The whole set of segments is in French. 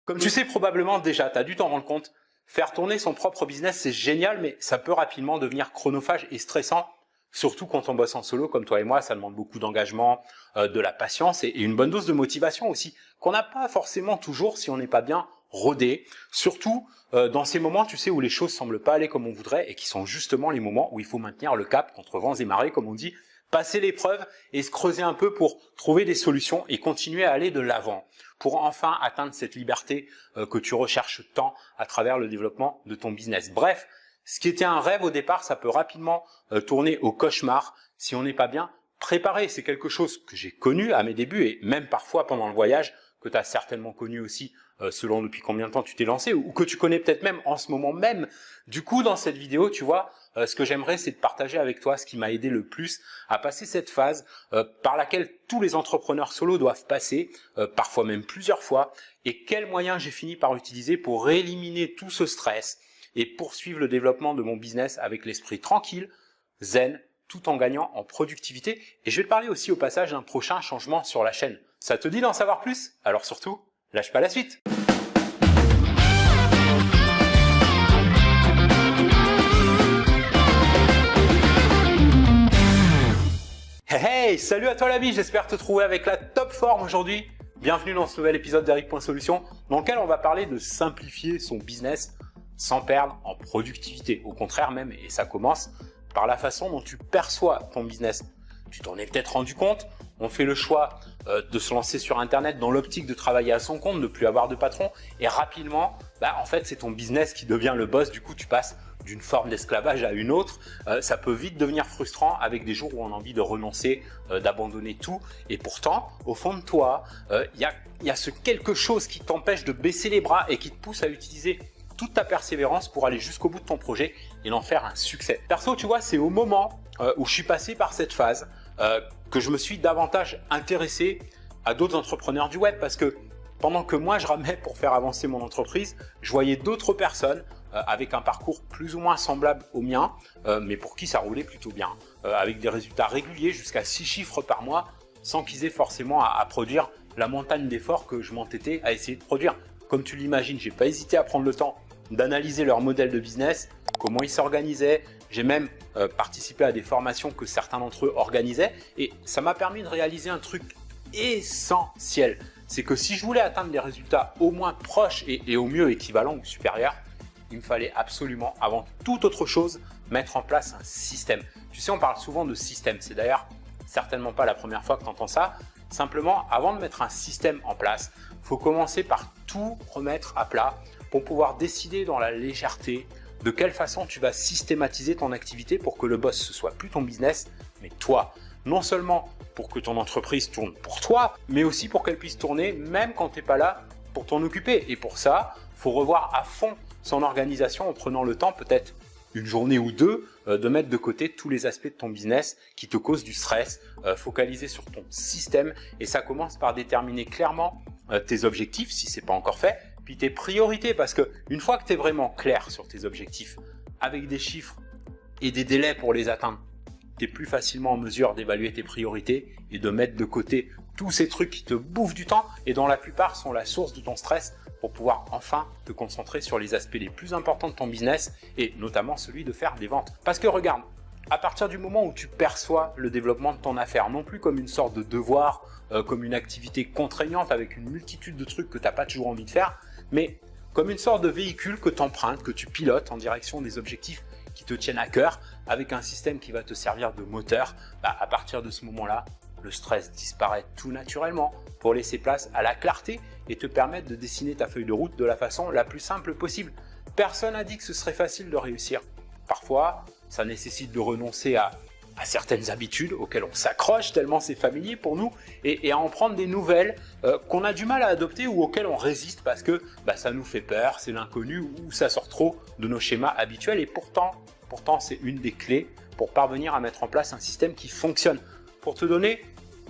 Comme tu sais probablement déjà, tu as dû t'en rendre compte, faire tourner son propre business, c'est génial, mais ça peut rapidement devenir chronophage et stressant, surtout quand on bosse en solo comme toi et moi. Ça demande beaucoup d'engagement, de la patience et une bonne dose de motivation aussi, qu'on n'a pas forcément toujours si on n'est pas bien rodé, surtout dans ces moments, tu sais, où les choses semblent pas aller comme on voudrait et qui sont justement les moments où il faut maintenir le cap contre vents et marées, comme on dit, passer l'épreuve et se creuser un peu pour trouver des solutions et continuer à aller de l'avant, pour enfin atteindre cette liberté que tu recherches tant à travers le développement de ton business. Bref, ce qui était un rêve au départ, ça peut rapidement tourner au cauchemar si on n'est pas bien préparé. C'est quelque chose que j'ai connu à mes débuts et même parfois pendant le voyage, que tu as certainement connu aussi selon depuis combien de temps tu t'es lancé ou que tu connais peut-être même en ce moment même. Du coup, dans cette vidéo, tu vois, ce que j'aimerais, c'est de partager avec toi ce qui m'a aidé le plus à passer cette phase par laquelle tous les entrepreneurs solo doivent passer, parfois même plusieurs fois, et quels moyens j'ai fini par utiliser pour éliminer tout ce stress et poursuivre le développement de mon business avec l'esprit tranquille, zen, tout en gagnant en productivité. Et je vais te parler aussi au passage d'un prochain changement sur la chaîne. Ça te dit d'en savoir plus? Alors surtout, lâche pas la suite. Hey, salut à toi l'ami, j'espère te trouver avec la top forme aujourd'hui. Bienvenue dans ce nouvel épisode d'Eric.Solutions dans lequel on va parler de simplifier son business sans perdre en productivité. Au contraire même, et ça commence par la façon dont tu perçois ton business. Tu t'en es peut-être rendu compte, on fait le choix de se lancer sur Internet dans l'optique de travailler à son compte, de ne plus avoir de patron et rapidement, en fait c'est ton business qui devient le boss. Du coup tu passes d'une forme d'esclavage à une autre. Ça peut vite devenir frustrant avec des jours où on a envie de renoncer, d'abandonner tout. Et pourtant, au fond de toi, il y a ce quelque chose qui t'empêche de baisser les bras et qui te pousse à utiliser toute ta persévérance pour aller jusqu'au bout de ton projet et d'en faire un succès. Perso, tu vois, c'est au moment où je suis passé par cette phase que je me suis davantage intéressé à d'autres entrepreneurs du web, parce que pendant que moi je ramais pour faire avancer mon entreprise, je voyais d'autres personnes avec un parcours plus ou moins semblable au mien, mais pour qui ça roulait plutôt bien, avec des résultats réguliers jusqu'à 6 chiffres par mois, sans qu'ils aient forcément à produire la montagne d'efforts que je m'entêtais à essayer de produire. Comme tu l'imagines, j'ai pas hésité à prendre le temps d'analyser leur modèle de business, comment ils s'organisaient. J'ai même participé à des formations que certains d'entre eux organisaient et ça m'a permis de réaliser un truc essentiel. C'est que si je voulais atteindre des résultats au moins proches et au mieux équivalents ou supérieurs, il me fallait absolument, avant toute autre chose, mettre en place un système. Tu sais, on parle souvent de système. C'est d'ailleurs certainement pas la première fois que tu entends ça. Simplement, avant de mettre un système en place, il faut commencer par tout remettre à plat pour pouvoir décider dans la légèreté de quelle façon tu vas systématiser ton activité pour que le boss ce soit plus ton business, mais toi. Non seulement pour que ton entreprise tourne pour toi, mais aussi pour qu'elle puisse tourner même quand tu n'es pas là pour t'en occuper. Et pour ça, il faut revoir à fond son organisation en prenant le temps, peut-être une journée ou deux, de mettre de côté tous les aspects de ton business qui te causent du stress, focaliser sur ton système. Et ça commence par déterminer clairement tes objectifs, si ce n'est pas encore fait, puis tes priorités, parce que une fois que tu es vraiment clair sur tes objectifs, avec des chiffres et des délais pour les atteindre, tu es plus facilement en mesure d'évaluer tes priorités et de mettre de côté tous ces trucs qui te bouffent du temps et dont la plupart sont la source de ton stress, pour pouvoir enfin te concentrer sur les aspects les plus importants de ton business et notamment celui de faire des ventes. Parce que regarde, à partir du moment où tu perçois le développement de ton affaire non plus comme une sorte de devoir, comme une activité contraignante avec une multitude de trucs que tu n'as pas toujours envie de faire, mais comme une sorte de véhicule que tu empruntes, que tu pilotes en direction des objectifs qui te tiennent à cœur, avec un système qui va te servir de moteur, à partir de ce moment-là, le stress disparaît tout naturellement pour laisser place à la clarté et te permettre de dessiner ta feuille de route de la façon la plus simple possible. Personne n'a dit que ce serait facile de réussir. Parfois, ça nécessite de renoncer à certaines habitudes auxquelles on s'accroche tellement c'est familier pour nous et à en prendre des nouvelles qu'on a du mal à adopter ou auxquelles on résiste parce que ça nous fait peur, c'est l'inconnu ou ça sort trop de nos schémas habituels. Et pourtant c'est une des clés pour parvenir à mettre en place un système qui fonctionne. Pour te donner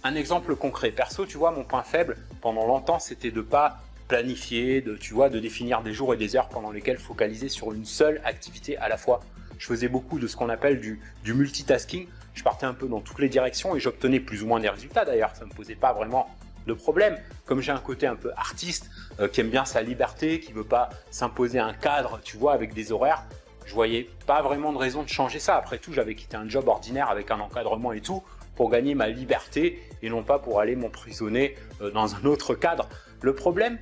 un exemple concret, perso, tu vois, mon point faible pendant longtemps, c'était de ne pas planifier, de définir des jours et des heures pendant lesquels focaliser sur une seule activité à la fois. Je faisais beaucoup de ce qu'on appelle du multitasking. Je partais un peu dans toutes les directions et j'obtenais plus ou moins des résultats d'ailleurs. Ça ne me posait pas vraiment de problème. Comme j'ai un côté un peu artiste, qui aime bien sa liberté, qui veut pas s'imposer un cadre, tu vois, avec des horaires, je voyais pas vraiment de raison de changer ça. Après tout, j'avais quitté un job ordinaire avec un encadrement et tout pour gagner ma liberté et non pas pour aller m'emprisonner dans un autre cadre. Le problème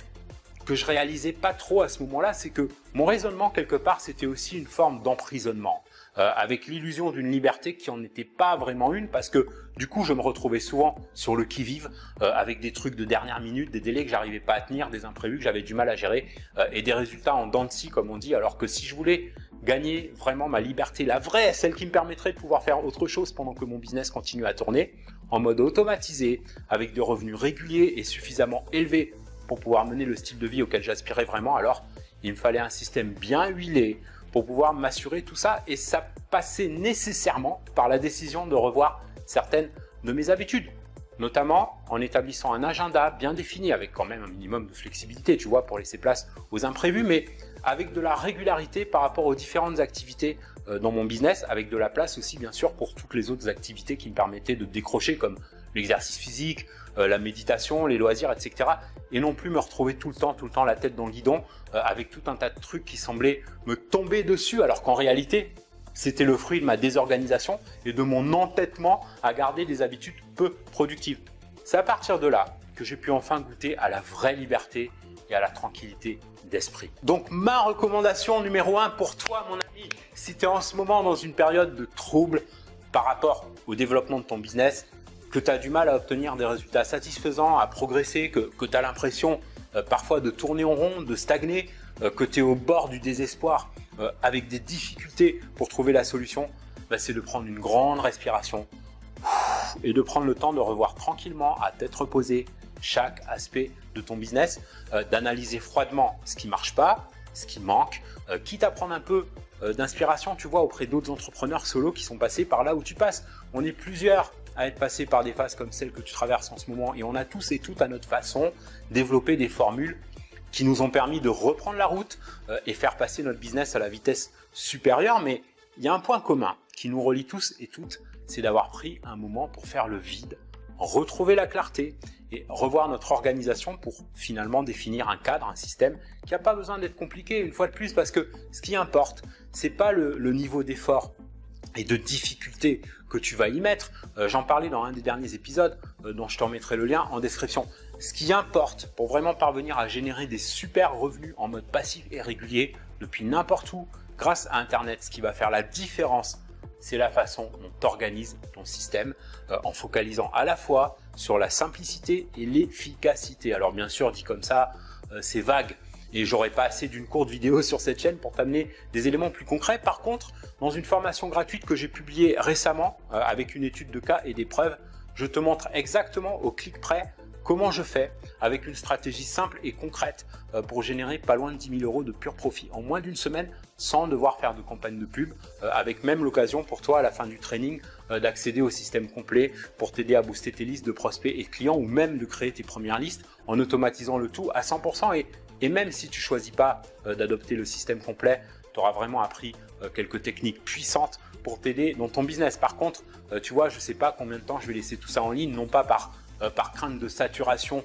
que je réalisais pas trop à ce moment-là, c'est que mon raisonnement quelque part, c'était aussi une forme d'emprisonnement. Avec l'illusion d'une liberté qui en était pas vraiment une, parce que du coup je me retrouvais souvent sur le qui-vive avec des trucs de dernière minute, des délais que j'arrivais pas à tenir, des imprévus que j'avais du mal à gérer et des résultats en dents de scie comme on dit, alors que si je voulais gagner vraiment ma liberté, la vraie, celle qui me permettrait de pouvoir faire autre chose pendant que mon business continue à tourner, en mode automatisé, avec des revenus réguliers et suffisamment élevés pour pouvoir mener le style de vie auquel j'aspirais vraiment, alors il me fallait un système bien huilé pour pouvoir m'assurer tout ça, et ça passait nécessairement par la décision de revoir certaines de mes habitudes, notamment en établissant un agenda bien défini avec quand même un minimum de flexibilité, tu vois, pour laisser place aux imprévus, mais avec de la régularité par rapport aux différentes activités dans mon business, avec de la place aussi bien sûr pour toutes les autres activités qui me permettaient de décrocher comme l'exercice physique, la méditation, les loisirs, etc. Et non plus me retrouver tout le temps la tête dans le guidon avec tout un tas de trucs qui semblaient me tomber dessus alors qu'en réalité, c'était le fruit de ma désorganisation et de mon entêtement à garder des habitudes peu productives. C'est à partir de là que j'ai pu enfin goûter à la vraie liberté et à la tranquillité d'esprit. Donc ma recommandation numéro 1 pour toi, mon ami, si tu es en ce moment dans une période de trouble par rapport au développement de ton business, que tu as du mal à obtenir des résultats satisfaisants, à progresser, que tu as l'impression parfois de tourner en rond, de stagner, que tu es au bord du désespoir avec des difficultés pour trouver la solution, bah, c'est de prendre une grande respiration et de prendre le temps de revoir tranquillement, à tête reposée, chaque aspect de ton business, d'analyser froidement ce qui ne marche pas, ce qui manque, quitte à prendre un peu d'inspiration, tu vois, auprès d'autres entrepreneurs solo qui sont passés par là où tu passes. On est plusieurs à être passés par des phases comme celle que tu traverses en ce moment et on a tous et toutes à notre façon développé des formules qui nous ont permis de reprendre la route et faire passer notre business à la vitesse supérieure. Mais il y a un point commun qui nous relie tous et toutes, c'est d'avoir pris un moment pour faire le vide, retrouver la clarté et revoir notre organisation pour finalement définir un cadre, un système qui n'a pas besoin d'être compliqué une fois de plus, parce que ce qui importe, c'est pas le niveau d'effort et de difficulté que tu vas y mettre. J'en parlais dans un des derniers épisodes dont je te remettrai le lien en description. Ce qui importe pour vraiment parvenir à générer des super revenus en mode passif et régulier depuis n'importe où grâce à Internet, ce qui va faire la différence, c'est la façon dont tu organises ton système en focalisant à la fois sur la simplicité et l'efficacité. Alors bien sûr, dit comme ça, c'est vague et j'aurais pas assez d'une courte vidéo sur cette chaîne pour t'amener des éléments plus concrets. Par contre, dans une formation gratuite que j'ai publiée récemment avec une étude de cas et des preuves, je te montre exactement au clic près comment je fais avec une stratégie simple et concrète pour générer pas loin de 10 000 € de pur profit en moins d'une semaine sans devoir faire de campagne de pub, avec même l'occasion pour toi à la fin du training d'accéder au système complet pour t'aider à booster tes listes de prospects et de clients ou même de créer tes premières listes en automatisant le tout à 100%. Et même si tu ne choisis pas d'adopter le système complet, tu auras vraiment appris quelques techniques puissantes pour t'aider dans ton business. Par contre, tu vois, je ne sais pas combien de temps je vais laisser tout ça en ligne, non pas par crainte de saturation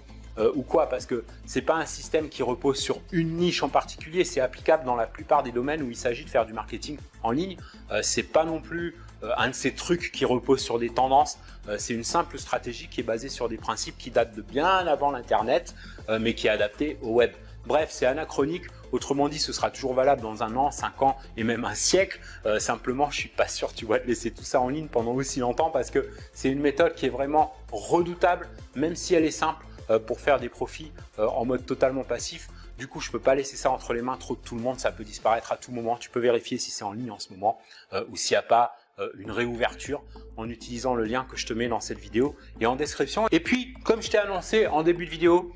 ou quoi, parce que c'est pas un système qui repose sur une niche en particulier, c'est applicable dans la plupart des domaines où il s'agit de faire du marketing en ligne. C'est pas non plus un de ces trucs qui repose sur des tendances, c'est une simple stratégie qui est basée sur des principes qui datent de bien avant l'internet, mais qui est adaptée au web. Bref, c'est anachronique, autrement dit ce sera toujours valable dans 1 an, 5 ans et même un siècle. Simplement, je suis pas sûr tu vas te laisser tout ça en ligne pendant aussi longtemps, parce que c'est une méthode qui est vraiment redoutable, même si elle est simple, pour faire des profits en mode totalement passif. Du coup, je peux pas laisser ça entre les mains trop de tout le monde, ça peut disparaître à tout moment. Tu peux vérifier si c'est en ligne en ce moment ou s'il n'y a pas une réouverture en utilisant le lien que je te mets dans cette vidéo et en description. Et puis, comme je t'ai annoncé en début de vidéo,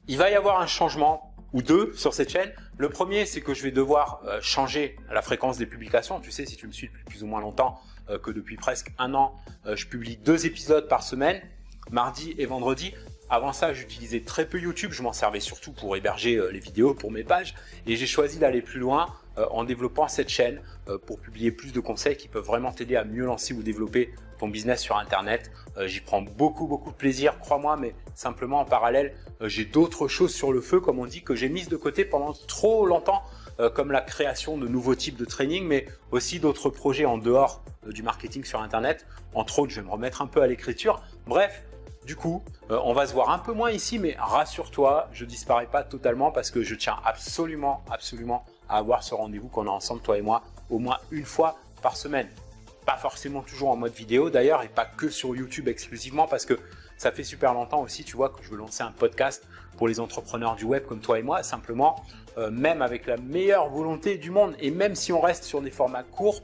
il va y avoir un changement ou deux sur cette chaîne. Le premier, c'est que je vais devoir changer la fréquence des publications. Tu sais, si tu me suis depuis plus ou moins longtemps, que depuis presque 1 an, je publie 2 épisodes par semaine, mardi et vendredi. Avant ça, j'utilisais très peu YouTube, je m'en servais surtout pour héberger les vidéos pour mes pages et j'ai choisi d'aller plus loin en développant cette chaîne pour publier plus de conseils qui peuvent vraiment t'aider à mieux lancer ou développer ton business sur Internet. J'y prends beaucoup de plaisir, crois-moi, mais simplement en parallèle, j'ai d'autres choses sur le feu, comme on dit, que j'ai mises de côté pendant trop longtemps, comme la création de nouveaux types de training, mais aussi d'autres projets en dehors du marketing sur Internet. Entre autres, je vais me remettre un peu à l'écriture. Bref, du coup, on va se voir un peu moins ici, mais rassure-toi, je ne disparais pas totalement parce que je tiens absolument à avoir ce rendez-vous qu'on a ensemble, toi et moi, au moins une fois par semaine. Pas forcément toujours en mode vidéo d'ailleurs, et pas que sur YouTube exclusivement, parce que ça fait super longtemps aussi, tu vois, que je veux lancer un podcast pour les entrepreneurs du web comme toi et moi. Simplement, même avec la meilleure volonté du monde, et même si on reste sur des formats courts,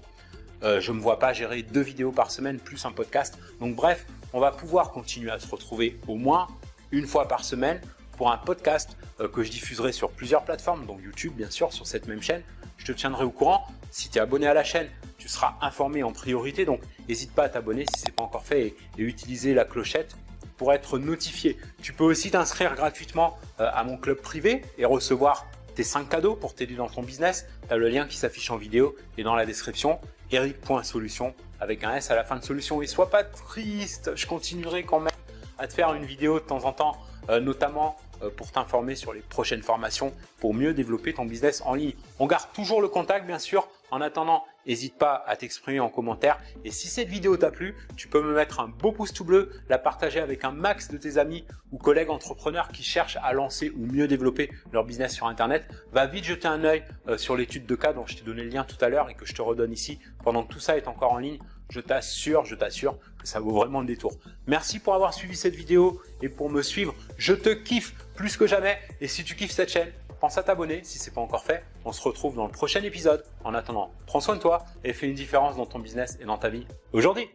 je ne me vois pas gérer 2 vidéos par semaine plus un podcast. Donc bref, on va pouvoir continuer à se retrouver au moins une fois par semaine pour un podcast que je diffuserai sur plusieurs plateformes, donc YouTube bien sûr, sur cette même chaîne. Je te tiendrai au courant. Si tu es abonné à la chaîne, tu seras informé en priorité, donc n'hésite pas à t'abonner si ce n'est pas encore fait et utiliser la clochette pour être notifié. Tu peux aussi t'inscrire gratuitement à mon club privé et recevoir tes 5 cadeaux pour t'aider dans ton business. Tu as le lien qui s'affiche en vidéo et dans la description, eric.solution avec un S à la fin de solution. Et sois pas triste, je continuerai quand même à te faire une vidéo de temps en temps, notamment pour t'informer sur les prochaines formations pour mieux développer ton business en ligne. On garde toujours le contact bien sûr. En attendant, n'hésite pas à t'exprimer en commentaire. Et si cette vidéo t'a plu, tu peux me mettre un beau pouce tout bleu, la partager avec un max de tes amis ou collègues entrepreneurs qui cherchent à lancer ou mieux développer leur business sur Internet. Va vite jeter un œil sur l'étude de cas dont je t'ai donné le lien tout à l'heure et que je te redonne ici pendant que tout ça est encore en ligne. Je t'assure que ça vaut vraiment le détour. Merci pour avoir suivi cette vidéo et pour me suivre. Je te kiffe plus que jamais. Et si tu kiffes cette chaîne, pense à t'abonner si ce n'est pas encore fait. On se retrouve dans le prochain épisode. En attendant, prends soin de toi et fais une différence dans ton business et dans ta vie aujourd'hui.